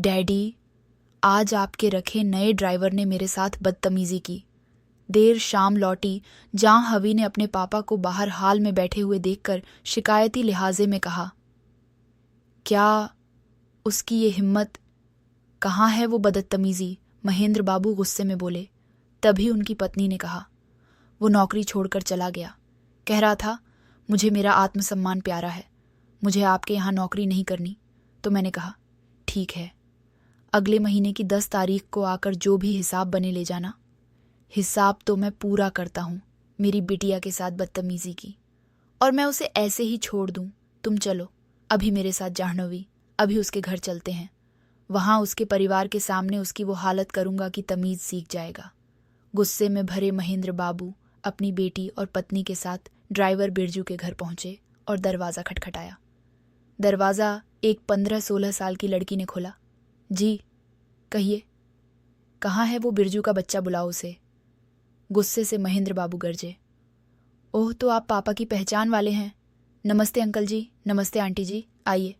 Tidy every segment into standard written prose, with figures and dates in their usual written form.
Daddy, आज आपके रखे नए ड्राइवर ने मेरे साथ बदतमीजी की। देर शाम लौटी जहां हवी ने अपने पापा को बाहर हाल में बैठे हुए देखकर शिकायती लिहाजे में कहा, क्या उसकी ये हिम्मत, कहाँ है वो बदतमीजी। महेंद्र बाबू गुस्से में बोले। तभी उनकी पत्नी ने कहा, वो नौकरी छोड़कर चला गया। कह रहा था, मुझे मेरा आत्मसम्मान प्यारा है, मुझे आपके यहाँ नौकरी नहीं करनी। तो मैंने कहा, ठीक है, अगले महीने की 10 तारीख को आकर जो भी हिसाब बने ले जाना। हिसाब तो मैं पूरा करता हूँ मेरी बिटिया के साथ बदतमीजी की, और मैं उसे ऐसे ही छोड़ दूँ। तुम चलो अभी मेरे साथ जाह्नवी, अभी उसके घर चलते हैं। वहाँ उसके परिवार के सामने उसकी वो हालत करूँगा कि तमीज़ सीख जाएगा। गुस्से में भरे महेंद्र बाबू अपनी बेटी और पत्नी के साथ ड्राइवर बिरजू के घर पहुँचे और दरवाज़ा खटखटाया। दरवाज़ा एक 15-16 साल की लड़की ने खोला। जी कहिए, कहाँ है वो बिरजू का बच्चा, बुलाओ उसे। गुस्से से महेंद्र बाबू गरजे। ओह, तो आप पापा की पहचान वाले हैं। नमस्ते अंकल जी, नमस्ते आंटी जी, आइए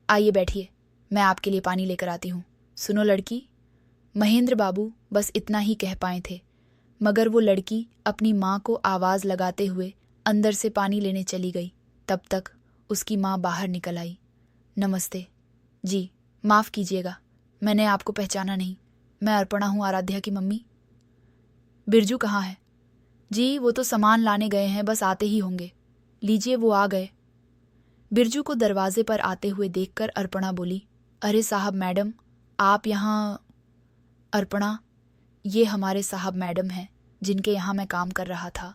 आइए बैठिए, मैं आपके लिए पानी लेकर आती हूँ। सुनो लड़की। महेंद्र बाबू बस इतना ही कह पाए थे, मगर वो लड़की अपनी माँ को आवाज़ लगाते हुए अंदर से पानी लेने चली गई। तब तक उसकी माँ बाहर निकल आई। नमस्ते जी, माफ़ कीजिएगा, मैंने आपको पहचाना नहीं। मैं अर्पणा हूँ, आराध्या की मम्मी। बिरजू कहाँ है? जी वो तो सामान लाने गए हैं, बस आते ही होंगे। लीजिए वो आ गए। बिरजू को दरवाजे पर आते हुए देखकर अर्पणा बोली, अरे साहब मैडम, आप यहाँ। अर्पणा, ये हमारे साहब मैडम हैं जिनके यहाँ मैं काम कर रहा था,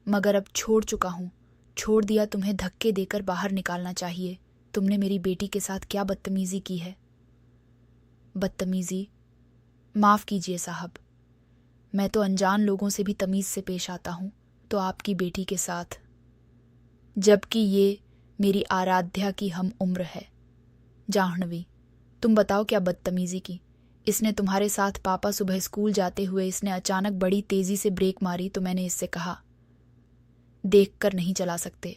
मगर अब छोड़ चुका हूँ। छोड़ दिया, तुम्हें धक्के देकर बाहर निकालना चाहिए। तुमने मेरी बेटी के साथ क्या बदतमीजी की है। बदतमीजी? माफ़ कीजिए साहब, मैं तो अनजान लोगों से भी तमीज़ से पेश आता हूँ, तो आपकी बेटी के साथ, जबकि ये मेरी आराध्या की हम उम्र है। जाह्नवी, तुम बताओ क्या बदतमीजी की। इसने तुम्हारे साथ, पापा सुबह स्कूल जाते हुए इसने अचानक बड़ी तेज़ी से ब्रेक मारी तो मैंने इससे कहा, देख कर नहीं चला सकते,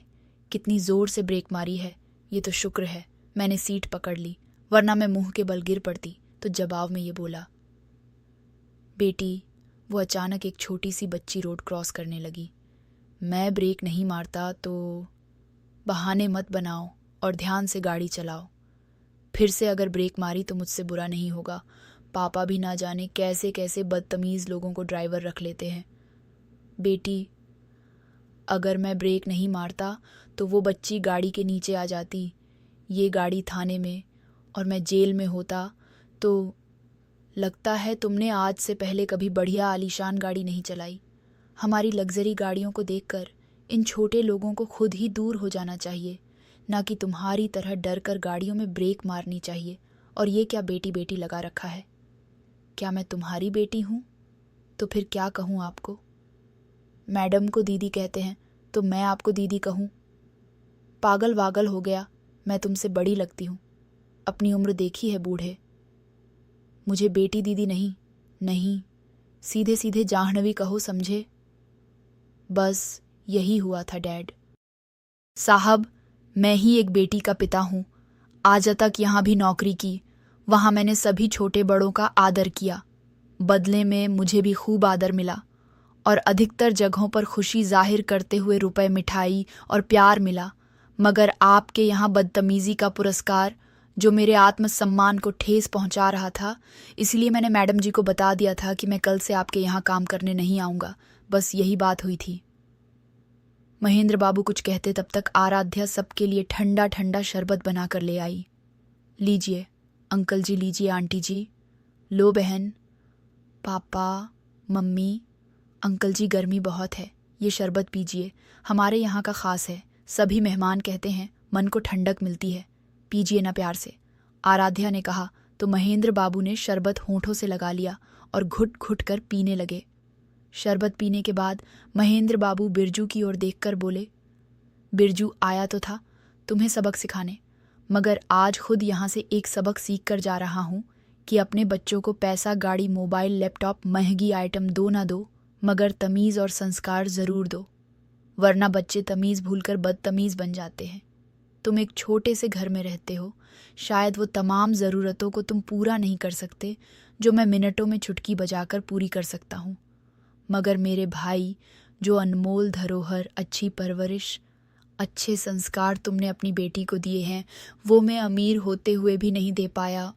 कितनी ज़ोर से ब्रेक मारी है। ये तो शुक्र है मैंने सीट पकड़ ली, वरना मैं मुंह के बल गिर पड़ती। तो जवाब में ये बोला, बेटी, वो अचानक एक छोटी सी बच्ची रोड क्रॉस करने लगी। मैं ब्रेक नहीं मारता तो। बहाने मत बनाओ और ध्यान से गाड़ी चलाओ। फिर से अगर ब्रेक मारी तो मुझसे बुरा नहीं होगा। पापा भी ना जाने कैसे कैसे बदतमीज़ लोगों को ड्राइवर रख लेते हैं। बेटी, अगर मैं ब्रेक नहीं मारता तो वो बच्ची गाड़ी के नीचे आ जाती, ये गाड़ी थाने में, और मैं जेल में होता। तो लगता है तुमने आज से पहले कभी बढ़िया आलीशान गाड़ी नहीं चलाई। हमारी लग्जरी गाड़ियों को देखकर इन छोटे लोगों को खुद ही दूर हो जाना चाहिए, ना कि तुम्हारी तरह डर कर गाड़ियों में ब्रेक मारनी चाहिए। और ये क्या बेटी बेटी लगा रखा है? क्या मैं तुम्हारी बेटी हूँ? तो फिर क्या कहूँ आपको? मैडम को दीदी कहते हैं तो मैं आपको दीदी कहूँ? पागल वागल हो गया, मैं तुमसे बड़ी लगती हूँ। अपनी उम्र देखी है बूढ़े। मुझे बेटी दीदी नहीं, नहीं, सीधे सीधे जाह्नवी कहो, समझे? बस यही हुआ था डैड। साहब, मैं ही एक बेटी का पिता हूँ। आज तक यहाँ भी नौकरी की, वहाँ मैंने सभी छोटे बड़ों का आदर किया, बदले में मुझे भी खूब आदर मिला, और अधिकतर जगहों पर खुशी जाहिर करते हुए रुपए, मिठाई और प्यार मिला। मगर आपके यहाँ बदतमीजी का पुरस्कार, जो मेरे आत्मसम्मान को ठेस पहुँचा रहा था, इसलिए मैंने मैडम जी को बता दिया था कि मैं कल से आपके यहाँ काम करने नहीं आऊँगा। बस यही बात हुई थी। महेंद्र बाबू कुछ कहते तब तक आराध्या सबके लिए ठंडा ठंडा शरबत बनाकर ले आई। लीजिए अंकल जी, लीजिए आंटी जी, लो बहन, पापा, मम्मी, अंकल जी, गर्मी बहुत है, ये शरबत पीजिए, हमारे यहाँ का ख़ास है। सभी मेहमान कहते हैं मन को ठंडक मिलती है, पीजिए ना प्यार से। आराध्या ने कहा तो महेंद्र बाबू ने शरबत होंठों से लगा लिया और घुट घुट कर पीने लगे। शरबत पीने के बाद महेंद्र बाबू बिरजू की ओर देखकर बोले, बिरजू आया तो था तुम्हें सबक सिखाने, मगर आज खुद यहाँ से एक सबक सीख कर जा रहा हूँ कि अपने बच्चों को पैसा, गाड़ी, मोबाइल, लैपटॉप, महंगी आइटम दो ना दो, मगर तमीज़ और संस्कार ज़रूर दो, वरना बच्चे तमीज़ भूलकर बदतमीज़ बन जाते हैं। तुम एक छोटे से घर में रहते हो। शायद वो तमाम ज़रूरतों को तुम पूरा नहीं कर सकते जो मैं मिनटों में चुटकी बजाकर पूरी कर सकता हूँ। मगर मेरे भाई, जो अनमोल धरोहर, अच्छी परवरिश, अच्छे संस्कार तुमने अपनी बेटी को दिए हैं, वो मैं अमीर होते हुए भी नहीं दे पाया।